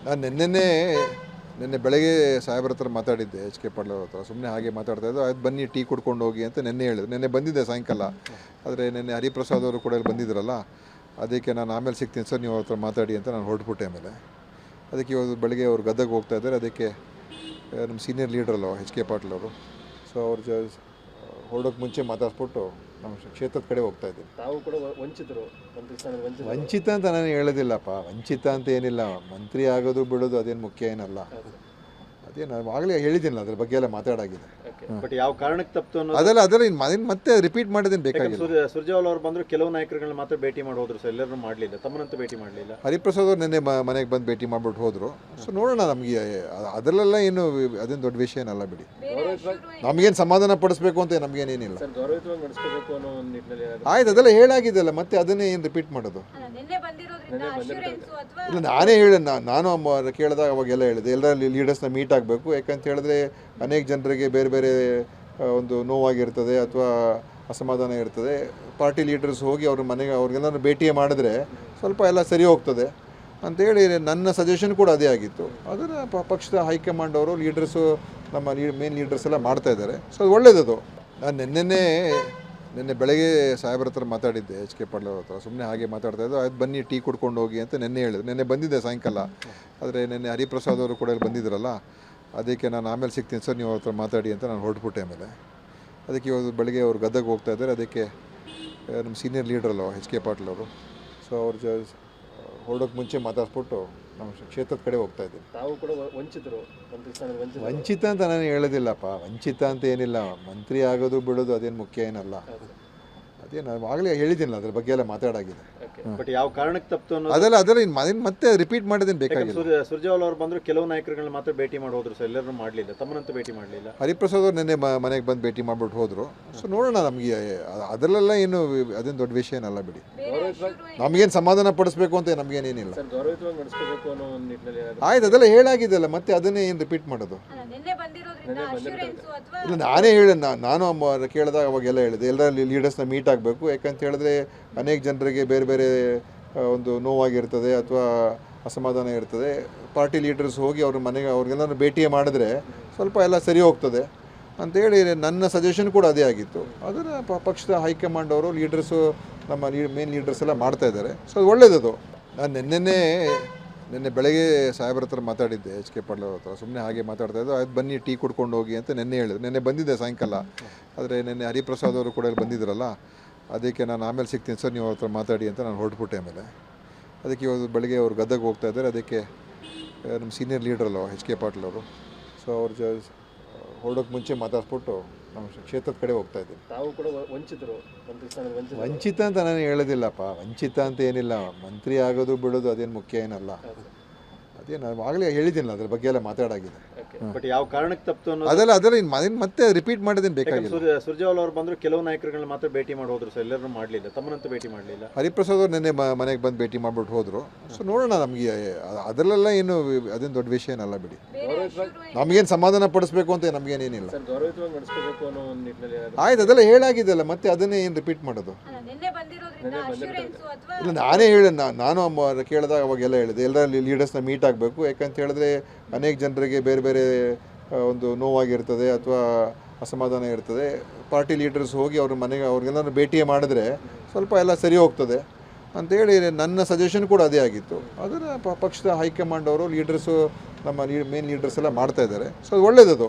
ನಾನು ನಿನ್ನೆ ಬೆಳಗ್ಗೆ ಸಾಹೇಬ್ರ ಹತ್ರ ಮಾತಾಡಿದ್ದೆ, ಎಚ್ ಕೆ ಪಾಟೀಲ್ ಅವ್ರ ಹತ್ರ. ಸುಮ್ಮನೆ ಹಾಗೆ ಮಾತಾಡ್ತಾ ಇದ್ದು, ಆಯ್ತು ಬನ್ನಿ ಟೀ ಕುಡ್ಕೊಂಡು ಹೋಗಿ ಅಂತ ನಿನ್ನೆ ಹೇಳಿದ್ರು. ನಿನ್ನೆ ಬಂದಿದ್ದೆ ಸಾಯಂಕಾಲ, ಆದರೆ ನಿನ್ನೆ ಹರಿಪ್ರಸಾದ್ ಅವರು ಕೂಡ ಇಲ್ಲಿ ಬಂದಿದ್ರಲ್ಲ, ಅದಕ್ಕೆ ನಾನು ಆಮೇಲೆ ಸಿಗ್ತೀನಿ ಸರ್, ನೀವು ಅವ್ರ ಹತ್ರ ಮಾತಾಡಿ ಅಂತ ನಾನು ಹೊರಟ್ಬಿಟ್ಟೆ. ಆಮೇಲೆ ಅದಕ್ಕೆ ಇವತ್ತು ಬೆಳಗ್ಗೆ ಅವ್ರು ಗದಗ ಹೋಗ್ತಾ ಇದ್ದಾರೆ. ಅದಕ್ಕೆ ನಮ್ಮ ಸೀನಿಯರ್ ಲೀಡ್ರಲ್ಲ ಎಚ್ ಕೆ ಪಾಟೀಲ್ ಅವರು, ಸೊ ಅವ್ರು ಹೊರಡೋಕ್ಕೆ ಮುಂಚೆ ಮಾತಾಡ್ಸ್ಬಿಟ್ಟು ನಮ್ಮ ಕ್ಷೇತ್ರದ ಕಡೆ ಹೋಗ್ತಾ ಇದ್ದೀನಿ. ತಾವು ಕೂಡ ವಂಚಿತರು, ವಂಚಿತ ಅಂತ ನಾನು ಹೇಳೋದಿಲ್ಲಪ್ಪ, ವಂಚಿತ ಅಂತ ಏನಿಲ್ಲ. ಮಂತ್ರಿ ಆಗೋದು ಬಿಡೋದು ಅದೇನು ಮುಖ್ಯ ಏನಲ್ಲ. ಅದೇ ನಾನು ಆಗಲೇ ಹೇಳಿದ್ದೀನಲ್ಲ, ಅದ್ರ ಬಗ್ಗೆ ಎಲ್ಲ ಮಾತಾಡಾಗಿದೆ. ಬಟ್ ಯಾವ ಕಾರಣಕ್ಕೆ ತಪ್ಪು ಅನ್ನೋದು ಅದೆಲ್ಲ ಇನ್ನು ಮತ್ತೆ ರಿಪೀಟ್ ಮಾಡೋದೇನು ಬೇಕಾಗಿಲ್ಲ. ಸುರ್ಜೇವಾಲ ಅವರು ಬಂದರು, ಕೆಲವು ನಾಯಕರುಗಳನ್ನ ಮಾತ್ರ ಭೇಟಿ ಮಾಡಿ ಹೋದ್ರು ಸರ್, ಎಲ್ಲರೂ ಮಾಡಲಿಲ್ಲ, ತಮ್ಮನಂತೂ ಭೇಟಿ ಮಾಡಲಿಲ್ಲ. ಹರಿಪ್ರಸಾದ್ ಅವರು ನಿನ್ನೆ ಮನೆಗೆ ಬಂದು ಭೇಟಿ ಮಾಡಿಬಿಟ್ಟು ಹೋದರು. ಸೊ ನೋಡೋಣ, ನಮಗೆ ಅದರಲ್ಲೆಲ್ಲ ಏನು ಅದೇನು ದೊಡ್ಡ ವಿಷಯ ಏನಲ್ಲ ಬಿಡಿ. ನಮಗೇನು ಸಮಾಧಾನ ಪಡಿಸ್ಬೇಕು ಅಂತ ನಮಗೇನೇನಿಲ್ಲ. ಗೌರವಯುತವಾಗಿ ನಡೆಸಬೇಕು ಅನ್ನೋ ಒಂದು ನಿಟ್ಟಿನಲ್ಲಿ ಆಯ್ತು, ಅದೆಲ್ಲ ಹೇಳಾಗಿದೆಯಲ್ಲ, ಮತ್ತೆ ಅದನ್ನೇ ಏನು ರಿಪೀಟ್ ಮಾಡೋದು. ಇಲ್ಲ, ನಾನೇ ನಾನು ಕೇಳಿದಾಗ ಅವಾಗೆಲ್ಲ ಹೇಳಿದೆ, ಎಲ್ಲ ಲೀಡರ್ಸ್ನ ಮೀಟ್ ಆಗಬೇಕು. ಯಾಕಂತ ಹೇಳಿದ್ರೆ ಅನೇಕ ಜನರಿಗೆ ಬೇರೆ ಬೇರೆ ಒಂದು ನೋವಾಗಿರ್ತದೆ ಅಥವಾ ಅಸಮಾಧಾನ ಇರ್ತದೆ. ಪಾರ್ಟಿ ಲೀಡರ್ಸ್ ಹೋಗಿ ಅವ್ರ ಮನೆಗೆ ಅವ್ರಿಗೆಲ್ಲರೂ ಭೇಟಿ ಮಾಡಿದ್ರೆ ಸ್ವಲ್ಪ ಎಲ್ಲ ಸರಿ ಹೋಗ್ತದೆ ಅಂತೇಳಿ ನನ್ನ ಸಜೆಷನ್ ಕೂಡ ಅದೇ ಆಗಿತ್ತು. ಅದನ್ನು ಪಕ್ಷದ ಹೈಕಮಾಂಡ್ ಅವರು ಲೀಡರ್ಸು, ನಮ್ಮ ಮೇನ್ ಲೀಡರ್ಸ್ ಎಲ್ಲ ಮಾಡ್ತಾಯಿದ್ದಾರೆ. ಸೊ ಅದು ಒಳ್ಳೆಯದು. ನಾನು ನಿನ್ನೆ ಬೆಳಗ್ಗೆ ಸಾಹೇಬ್ರ ಹತ್ರ ಮಾತಾಡಿದ್ದೆ, ಎಚ್ ಕೆ ಪಾಟೀಲ್ ಅವ್ರ ಹತ್ರ. ಸುಮ್ಮನೆ ಹಾಗೆ ಮಾತಾಡ್ತಾ ಇದ್ದು, ಆಯ್ತು ಬನ್ನಿ ಟೀ ಕುಡ್ಕೊಂಡು ಹೋಗಿ ಅಂತ ನಿನ್ನೆ ಹೇಳಿದ್ರು. ನಿನ್ನೆ ಬಂದಿದ್ದೆ ಸಾಯಂಕಾಲ, ಆದರೆ ನಿನ್ನೆ ಹರಿಪ್ರಸಾದ್ ಅವರು ಕೂಡ ಇಲ್ಲಿ ಬಂದಿದ್ರಲ್ಲ, ಅದಕ್ಕೆ ನಾನು ಆಮೇಲೆ ಸಿಗ್ತೀನಿ ಸರ್, ನೀವು ಅವ್ರ ಹತ್ರ ಮಾತಾಡಿ ಅಂತ ನಾನು ಹೊರಟ್ಬಿಟ್ಟೆ. ಆಮೇಲೆ ಅದಕ್ಕೆ ಇವತ್ತು ಬೆಳಗ್ಗೆ ಅವ್ರು ಗದಗ ಹೋಗ್ತಾ ಇದ್ದಾರೆ. ಅದಕ್ಕೆ ನಮ್ಮ ಸೀನಿಯರ್ ಲೀಡ್ರಲ್ಲ ಎಚ್ ಕೆ ಪಾಟೀಲ್ ಅವರು, ಸೊ ಅವ್ರು ಹೊರಡೋಕ್ಕೆ ಮುಂಚೆ ಮಾತಾಡ್ಸ್ಬಿಟ್ಟು ನಮ್ಮ ಕ್ಷೇತ್ರದ ಕಡೆ ಹೋಗ್ತಾ ಇದ್ದೀನಿ. ತಾವು ಕೂಡ ವಂಚಿತರು, ವಂಚಿತ ಅಂತ ನಾನು ಹೇಳೋದಿಲ್ಲಪ್ಪ, ವಂಚಿತ ಅಂತ ಏನಿಲ್ಲ. ಮಂತ್ರಿ ಆಗೋದು ಬಿಡೋದು ಅದೇನು ಮುಖ್ಯ ಏನಲ್ಲ. ಅದೇ ನಾನು ಆಗಲೇ ಹೇಳಿದ್ದೀನಲ್ಲ, ಅದ್ರ ಬಗ್ಗೆ ಎಲ್ಲ ಮಾತಾಡಾಗಿದೆ. ಬಟ್ ಯಾವ ಕಾರಣಕ್ಕೆ ತಪ್ಪು ಅನ್ನೋದು ಅದೆಲ್ಲ ಇನ್ನು ಮತ್ತೆ ರಿಪೀಟ್ ಮಾಡೋದೇನು ಬೇಕಾಗಿಲ್ಲ. ಸುರ್ಜೇವಾಲ ಅವರು ಬಂದರು, ಕೆಲವು ನಾಯಕರುಗಳನ್ನ ಮಾತ್ರ ಭೇಟಿ ಮಾಡಿ ಹೋದ್ರು ಸರ್, ಎಲ್ಲರೂ ಮಾಡಲಿಲ್ಲ, ತಮ್ಮನಂತೂ ಭೇಟಿ ಮಾಡಲಿಲ್ಲ. ಹರಿಪ್ರಸಾದ್ ಅವರು ನಿನ್ನೆ ಮನೆಗೆ ಬಂದು ಭೇಟಿ ಮಾಡಿಬಿಟ್ಟು ಹೋದರು. ಸೊ ನೋಡೋಣ, ನಮಗೆ ಅದರಲ್ಲೆಲ್ಲ ಏನು ಅದೇನು ದೊಡ್ಡ ವಿಷಯ ಏನಲ್ಲ ಬಿಡಿ. ನಮಗೇನು ಸಮಾಧಾನ ಪಡಿಸ್ಬೇಕು ಅಂತ ನಮಗೇನೇನಿಲ್ಲ. ಗೌರವಯುತವಾಗಿ ನಡೆಸಬೇಕು ಅನ್ನೋ ಒಂದು ನಿಟ್ಟಿನಲ್ಲಿ ಆಯ್ತು, ಅದೆಲ್ಲ ಹೇಳಾಗಿದೆಯಲ್ಲ, ಮತ್ತೆ ಅದನ್ನೇ ಏನು ರಿಪೀಟ್ ಮಾಡೋದು. ಇಲ್ಲ, ನಾನೇ ನಾನು ಕೇಳಿದಾಗ ಅವಾಗೆಲ್ಲ ಹೇಳಿದೆ, ಎಲ್ಲ ಲೀಡರ್ಸ್ನ ಮೀಟ್ ಆಗಬೇಕು. ಯಾಕಂತ ಹೇಳಿದ್ರೆ ಅನೇಕ ಜನರಿಗೆ ಬೇರೆ ಬೇರೆ ಒಂದು ನೋವಾಗಿರ್ತದೆ ಅಥವಾ ಅಸಮಾಧಾನ ಇರ್ತದೆ. ಪಾರ್ಟಿ ಲೀಡರ್ಸ್ ಹೋಗಿ ಅವ್ರ ಮನೆಗೆ ಅವ್ರಿಗೆಲ್ಲರೂ ಭೇಟಿ ಮಾಡಿದ್ರೆ ಸ್ವಲ್ಪ ಎಲ್ಲ ಸರಿ ಹೋಗ್ತದೆ ಅಂತೇಳಿ ನನ್ನ ಸಜೆಷನ್ ಕೂಡ ಅದೇ ಆಗಿತ್ತು. ಅದನ್ನು ಪಕ್ಷದ ಹೈಕಮಾಂಡ್ ಅವರು ಲೀಡರ್ಸು, ನಮ್ಮ ಮೇನ್ ಲೀಡರ್ಸ್ ಎಲ್ಲ ಮಾಡ್ತಾಯಿದ್ದಾರೆ. ಸೊ ಅದು ಒಳ್ಳೆಯದು. ನಾನು ನಿನ್ನೆ ಬೆಳಗ್ಗೆ ಸಾಹೇಬ್ರ ಹತ್ರ ಮಾತಾಡಿದ್ದೆ, ಎಚ್ ಕೆ ಪಾಟೀಲ್ ಅವ್ರ ಹತ್ರ. ಸುಮ್ಮನೆ ಹಾಗೆ ಮಾತಾಡ್ತಾ ಇದ್ದು, ಆಯ್ತು ಬನ್ನಿ ಟೀ ಕುಡ್ಕೊಂಡು ಹೋಗಿ ಅಂತ ನಿನ್ನೆ ಹೇಳಿದ್ರು. ನಿನ್ನೆ ಬಂದಿದ್ದೆ ಸಾಯಂಕಾಲ, ಆದರೆ ನಿನ್ನೆ ಹರಿಪ್ರಸಾದ್ ಅವರು ಕೂಡ ಇಲ್ಲಿ ಬಂದಿದ್ರಲ್ಲ, ಅದಕ್ಕೆ ನಾನು ಆಮೇಲೆ ಸಿಗ್ತೀನಿ ಸರ್, ನೀವು ಅವ್ರ ಹತ್ರ ಮಾತಾಡಿ ಅಂತ ನಾನು ಹೊರಟ್ಬಿಟ್ಟೆ. ಆಮೇಲೆ ಅದಕ್ಕೆ ಇವತ್ತು ಬೆಳಗ್ಗೆ ಅವ್ರು ಗದಗ ಹೋಗ್ತಾ ಇದ್ದಾರೆ. ಅದಕ್ಕೆ ನಮ್ಮ ಸೀನಿಯರ್ ಲೀಡ್ರಲ್ಲ ಎಚ್ ಕೆ ಪಾಟೀಲ್ ಅವರು, ಸೊ ಅವ್ರು ಹೊರಡೋಕ್ಕೆ ಮುಂಚೆ ಮಾತಾಡ್ಸ್ಬಿಟ್ಟು ನಮ್ಮ ಕ್ಷೇತ್ರದ ಕಡೆ ಹೋಗ್ತಾ ಇದ್ದೀನಿ. ತಾವು ಕೂಡ ವಂಚಿತರು, ವಂಚಿತ ಅಂತ ನಾನು ಹೇಳೋದಿಲ್ಲಪ್ಪ, ವಂಚಿತ ಅಂತ ಏನಿಲ್ಲ. ಮಂತ್ರಿ ಆಗೋದು ಬಿಡೋದು ಅದೇನು ಮುಖ್ಯ ಏನಲ್ಲ. ಅದೇ ನಾನು ಆಗಲೇ ಹೇಳಿದ್ದೀನಲ್ಲ, ಅದ್ರ ಬಗ್ಗೆ ಎಲ್ಲ ಮಾತಾಡಾಗಿದೆ. ಬಟ್ ಯಾವ ಕಾರಣಕ್ಕೆ ತಪ್ಪು ಅನ್ನೋದು ಅದೆಲ್ಲ ಇನ್ನು ಮತ್ತೆ ರಿಪೀಟ್ ಮಾಡೋದೇನು ಬೇಕಾಗಿಲ್ಲ. ಸುರ್ಜೇವಾಲ ಅವರು ಬಂದರು, ಕೆಲವು ನಾಯಕರುಗಳನ್ನ ಮಾತ್ರ ಭೇಟಿ ಮಾಡಿ ಹೋದ್ರು ಸರ್, ಎಲ್ಲರೂ ಮಾಡಲಿಲ್ಲ, ತಮ್ಮನಂತೂ ಭೇಟಿ ಮಾಡಲಿಲ್ಲ. ಹರಿಪ್ರಸಾದ್ ಅವರು ನಿನ್ನೆ ಮನೆಗೆ ಬಂದು ಭೇಟಿ ಮಾಡಿಬಿಟ್ಟು ಹೋದರು. ಸೊ ನೋಡೋಣ, ನಮಗೆ ಅದರಲ್ಲೆಲ್ಲ ಏನು ಅದೇನು ದೊಡ್ಡ ವಿಷಯ ಏನಲ್ಲ ಬಿಡಿ. ನಮಗೇನು ಸಮಾಧಾನ ಪಡಿಸ್ಬೇಕು ಅಂತ ನಮಗೇನೇನಿಲ್ಲ. ಗೌರವಯುತವಾಗಿ ನಡೆಸಬೇಕು ಅನ್ನೋ ಒಂದು ನಿಟ್ಟಿನಲ್ಲಿ ಆಯ್ತು, ಅದೆಲ್ಲ ಹೇಳಾಗಿದೆಯಲ್ಲ, ಮತ್ತೆ ಅದನ್ನೇ ಏನು ರಿಪೀಟ್ ಮಾಡೋದು. ಇಲ್ಲ, ನಾನೇ ನಾನು ಕೇಳಿದಾಗ ಅವಾಗೆಲ್ಲ ಹೇಳಿದೆ, ಎಲ್ಲ ಲೀಡರ್ಸ್ನ ಮೀಟ್ ಆಗಬೇಕು. ಯಾಕಂತ ಹೇಳಿದ್ರೆ ಅನೇಕ ಜನರಿಗೆ ಬೇರೆ ಬೇರೆ ಒಂದು ನೋವಾಗಿರ್ತದೆ ಅಥವಾ ಅಸಮಾಧಾನ ಇರ್ತದೆ. ಪಾರ್ಟಿ ಲೀಡರ್ಸ್ ಹೋಗಿ ಅವ್ರ ಮನೆಗೆ ಅವ್ರಿಗೆಲ್ಲರೂ ಭೇಟಿ ಮಾಡಿದ್ರೆ ಸ್ವಲ್ಪ ಎಲ್ಲ ಸರಿ ಹೋಗ್ತದೆ ಅಂತೇಳಿ ನನ್ನ ಸಜೆಷನ್ ಕೂಡ ಅದೇ ಆಗಿತ್ತು. ಅದನ್ನು ಪಕ್ಷದ ಹೈಕಮಾಂಡ್ ಅವರು ಲೀಡರ್ಸು, ನಮ್ಮ ಮೇನ್ ಲೀಡರ್ಸ್ ಎಲ್ಲ ಮಾಡ್ತಾಯಿದ್ದಾರೆ. ಸೊ ಅದು ಒಳ್ಳೆಯದು.